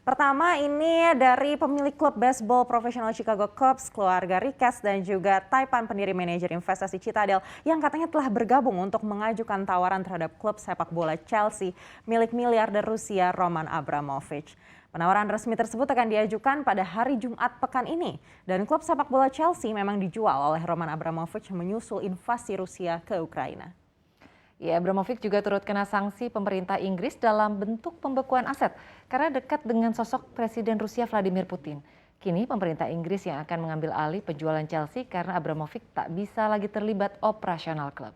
Pertama ini dari pemilik klub baseball profesional Chicago Cubs, keluarga Ricketts dan juga Taipan pendiri manajer investasi Citadel yang katanya telah bergabung untuk mengajukan tawaran terhadap klub sepak bola Chelsea milik miliarder Rusia Roman Abramovich. Penawaran resmi tersebut akan diajukan pada hari Jumat pekan ini dan klub sepak bola Chelsea memang dijual oleh Roman Abramovich menyusul invasi Rusia ke Ukraina. Ya, Abramovich juga turut kena sanksi pemerintah Inggris dalam bentuk pembekuan aset karena dekat dengan sosok Presiden Rusia Vladimir Putin. Kini pemerintah Inggris yang akan mengambil alih penjualan Chelsea karena Abramovich tak bisa lagi terlibat operasional klub.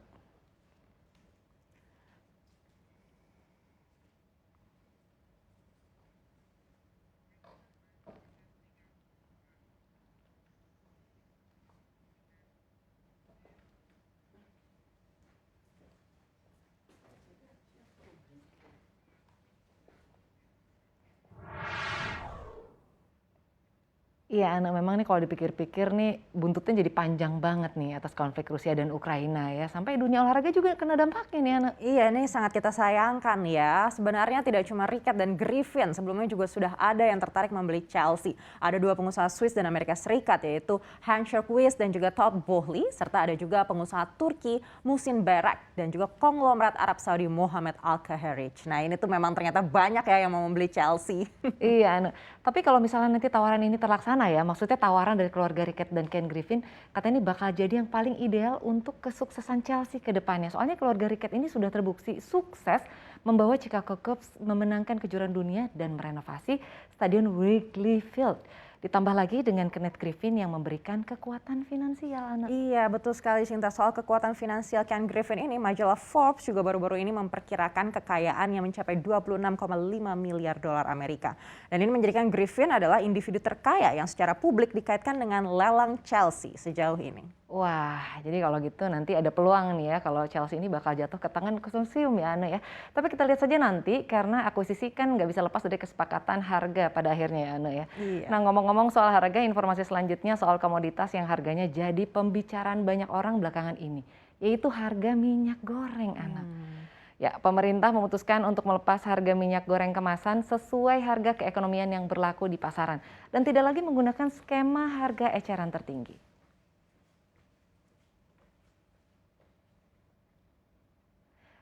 Iya, Ana, memang nih kalau dipikir-pikir nih buntutnya jadi panjang banget nih atas konflik Rusia dan Ukraina ya. Sampai dunia olahraga juga kena dampaknya nih, Ana. Iya, ini sangat kita sayangkan ya. Sebenarnya tidak cuma Ricketts dan Griffin, sebelumnya juga sudah ada yang tertarik membeli Chelsea. Ada dua pengusaha Swiss dan Amerika Serikat yaitu Hans Schurkwitz dan juga Todd Boehly, serta ada juga pengusaha Turki Muhsin Berak dan juga konglomerat Arab Saudi Mohammed Al-Khairij. Nah, ini tuh memang ternyata banyak ya yang mau membeli Chelsea. Iya, Ana. Tapi kalau misalnya nanti tawaran ini terlaksana ya, maksudnya tawaran dari keluarga Ricketts dan Ken Griffin, katanya ini bakal jadi yang paling ideal untuk kesuksesan Chelsea ke depannya. Soalnya keluarga Ricketts ini sudah terbukti sukses membawa Chicago Cubs memenangkan kejuaraan dunia dan merenovasi Stadion Wrigley Field. Ditambah lagi dengan Kenneth Griffin yang memberikan kekuatan finansial, Ana. Iya, betul sekali Sinta. Soal kekuatan finansial Ken Griffin ini, majalah Forbes juga baru-baru ini memperkirakan kekayaan yang mencapai 26,5 miliar dolar Amerika. Dan ini menjadikan Griffin adalah individu terkaya yang secara publik dikaitkan dengan lelang Chelsea sejauh ini. Wah, jadi kalau gitu nanti ada peluang nih ya kalau Chelsea ini bakal jatuh ke tangan konsorsium ya, Ana ya. Tapi kita lihat saja nanti karena akuisisi kan nggak bisa lepas dari kesepakatan harga pada akhirnya ya, Ana ya. Iya. Nah, ngomong-ngomong soal harga, informasi selanjutnya soal komoditas yang harganya jadi pembicaraan banyak orang belakangan ini, yaitu harga minyak goreng, Ana. Ya, pemerintah memutuskan untuk melepas harga minyak goreng kemasan sesuai harga keekonomian yang berlaku di pasaran dan tidak lagi menggunakan skema harga eceran tertinggi.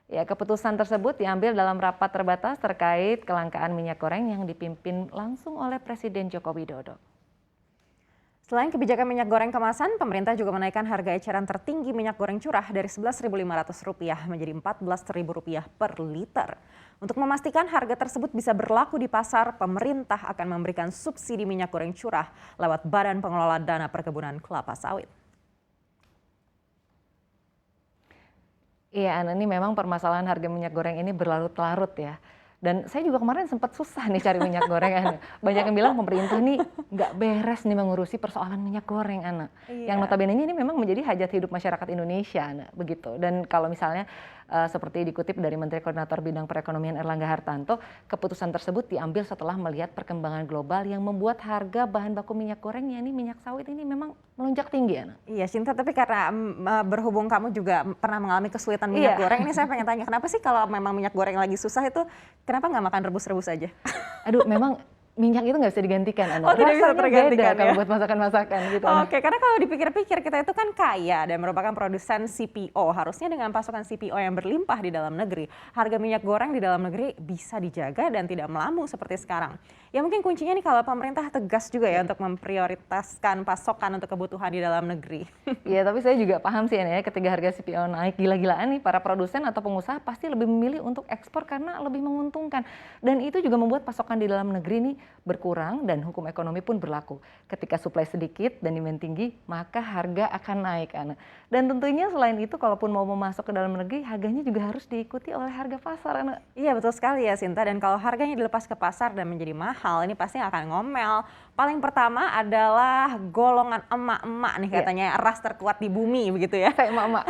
Ya, keputusan tersebut diambil dalam rapat terbatas terkait kelangkaan minyak goreng yang dipimpin langsung oleh Presiden Joko Widodo. Selain kebijakan minyak goreng kemasan, pemerintah juga menaikkan harga eceran tertinggi minyak goreng curah dari Rp11.500 menjadi Rp14.000 per liter. Untuk memastikan harga tersebut bisa berlaku di pasar, pemerintah akan memberikan subsidi minyak goreng curah lewat Badan Pengelola Dana Perkebunan Kelapa Sawit. Iya, Ana, ini memang permasalahan harga minyak goreng ini berlarut-larut ya. Dan saya juga kemarin sempat susah nih cari minyak goreng, Ana. Banyak yang bilang pemerintah nih nggak beres nih mengurusi persoalan minyak goreng, Ana. Yang Iya. notabene ini memang menjadi hajat hidup masyarakat Indonesia, Ana, begitu. Dan kalau misalnya seperti dikutip dari Menteri Koordinator Bidang Perekonomian Erlangga Hartanto, keputusan tersebut diambil setelah melihat perkembangan global yang membuat harga bahan baku minyak goreng, yakni minyak sawit ini memang melonjak tinggi, Ana. Iya, Sinta, tapi karena berhubung kamu juga pernah mengalami kesulitan minyak goreng, ini saya pengen tanya, kenapa sih kalau memang minyak goreng lagi susah itu, kenapa nggak makan rebus-rebus aja? Aduh, memang minyak itu nggak bisa digantikan, Ana. Oh, tidak bisa Rasanya tergantikan beda kalau ya? buat masakan-masakan gitu, Ana. Oke, karena kalau dipikir-pikir kita itu kan kaya dan merupakan produsen CPO. Harusnya dengan pasokan CPO yang berlimpah di dalam negeri, harga minyak goreng di dalam negeri bisa dijaga dan tidak melambung seperti sekarang. Ya mungkin kuncinya nih kalau pemerintah tegas juga ya untuk memprioritaskan pasokan untuk kebutuhan di dalam negeri. Iya, tapi saya juga paham sih ya, ketika harga CPO naik gila-gilaan nih, para produsen atau pengusaha pasti lebih memilih untuk ekspor karena lebih menguntungkan. Dan itu juga membuat pasokan di dalam negeri nih berkurang dan hukum ekonomi pun berlaku. Ketika suplai sedikit dan demand tinggi, maka harga akan naik, Ana. Dan tentunya selain itu, kalaupun mau memasok ke dalam negeri, harganya juga harus diikuti oleh harga pasar, Ana. Iya, betul sekali ya Sinta, dan kalau harganya dilepas ke pasar dan menjadi mahal, ini pasti akan ngomel. Paling pertama adalah golongan emak-emak nih katanya, ras terkuat di bumi begitu ya. Kayak emak-emak.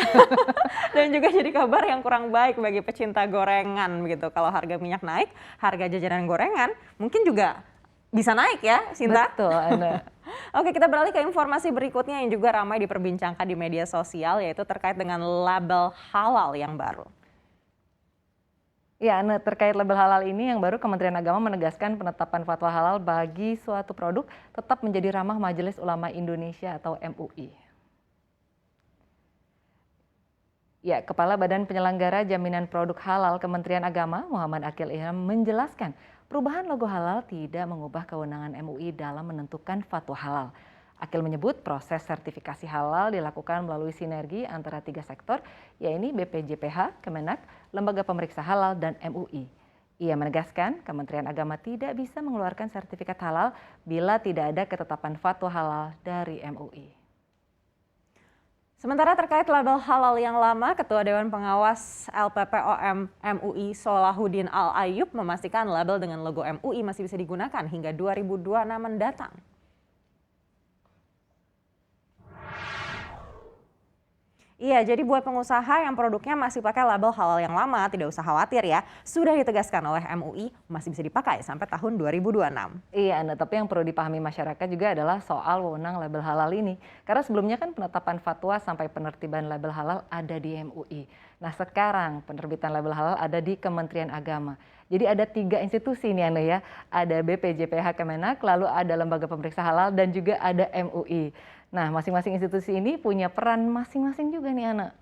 Dan juga jadi kabar yang kurang baik bagi pecinta gorengan begitu. Kalau harga minyak naik, harga jajanan gorengan mungkin juga bisa naik ya, Sinta? Betul, Ana. Oke, kita beralih ke informasi berikutnya yang juga ramai diperbincangkan di media sosial, yaitu terkait dengan label halal yang baru. Ya, nah, terkait label halal ini yang baru Kementerian Agama menegaskan penetapan fatwa halal bagi suatu produk tetap menjadi ranah Majelis Ulama Indonesia atau MUI. Ya, Kepala Badan Penyelenggara Jaminan Produk Halal Kementerian Agama Muhammad Akil Ihram menjelaskan perubahan logo halal tidak mengubah kewenangan MUI dalam menentukan fatwa halal. Akil menyebut proses sertifikasi halal dilakukan melalui sinergi antara 3 sektor, yaitu BPJPH, Kemenak, Lembaga Pemeriksa Halal, dan MUI. Ia menegaskan Kementerian Agama tidak bisa mengeluarkan sertifikat halal bila tidak ada ketetapan fatwa halal dari MUI. Sementara terkait label halal yang lama, Ketua Dewan Pengawas LPPOM MUI Solahuddin Al-Ayyub memastikan label dengan logo MUI masih bisa digunakan hingga 2026 mendatang. Iya, jadi buat pengusaha yang produknya masih pakai label halal yang lama, tidak usah khawatir ya. Sudah ditegaskan oleh MUI, masih bisa dipakai sampai tahun 2026. Iya, nah, tapi yang perlu dipahami masyarakat juga adalah soal wewenang label halal ini. Karena sebelumnya kan penetapan fatwa sampai penertiban label halal ada di MUI. Nah, sekarang penerbitan label halal ada di Kementerian Agama. Jadi ada 3 institusi nih Anda ya. Ada BPJPH Kemenak, lalu ada Lembaga Pemeriksa Halal, dan juga ada MUI. Nah, masing-masing institusi ini punya peran masing-masing juga nih Ana.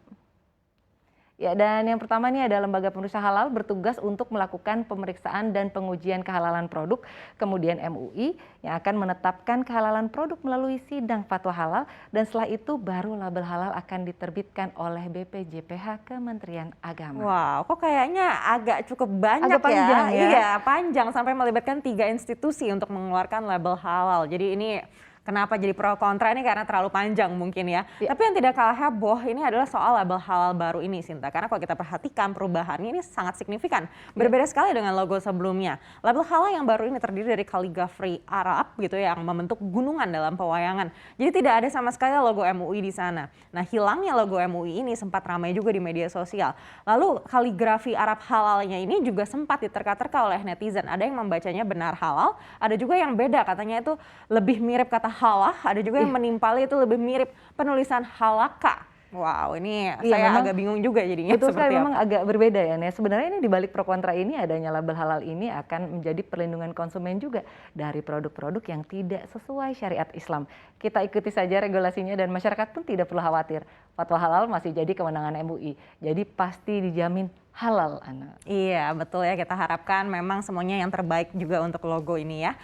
Ya, dan yang pertama nih ada Lembaga Pemeriksa Halal bertugas untuk melakukan pemeriksaan dan pengujian kehalalan produk. Kemudian MUI yang akan menetapkan kehalalan produk melalui sidang fatwa halal. Dan setelah itu baru label halal akan diterbitkan oleh BPJPH Kementerian Agama. Wow, kok kayaknya agak cukup banyak Agak panjang ya? Iya, panjang sampai melibatkan 3 institusi untuk mengeluarkan label halal. Jadi ini kenapa jadi pro kontra ini karena terlalu panjang mungkin ya. Tapi yang tidak kalah heboh ini adalah soal label halal baru ini, Sinta. Karena kalau kita perhatikan perubahannya ini sangat signifikan. Berbeda sekali dengan logo sebelumnya. Label halal yang baru ini terdiri dari kaligrafi Arab gitu ya, yang membentuk gunungan dalam pewayangan. Jadi tidak ada sama sekali logo MUI di sana. Nah, hilangnya logo MUI ini sempat ramai juga di media sosial. Lalu kaligrafi Arab halalnya ini juga sempat diterka-terka oleh netizen. Ada yang membacanya benar halal, ada juga yang beda, katanya itu lebih mirip kata halah, ada juga yang menimpali itu lebih mirip penulisan halaka. Wow, ini saya agak bingung juga jadinya. Itu seperti memang agak berbeda ya. Nah, sebenarnya ini di balik pro kontra ini adanya label halal ini akan menjadi perlindungan konsumen juga dari produk-produk yang tidak sesuai syariat Islam. Kita ikuti saja regulasinya dan masyarakat pun tidak perlu khawatir. Fatwa halal masih jadi kewenangan MUI. Jadi pasti dijamin halal, Ana. Iya, betul ya, kita harapkan memang semuanya yang terbaik juga untuk logo ini ya.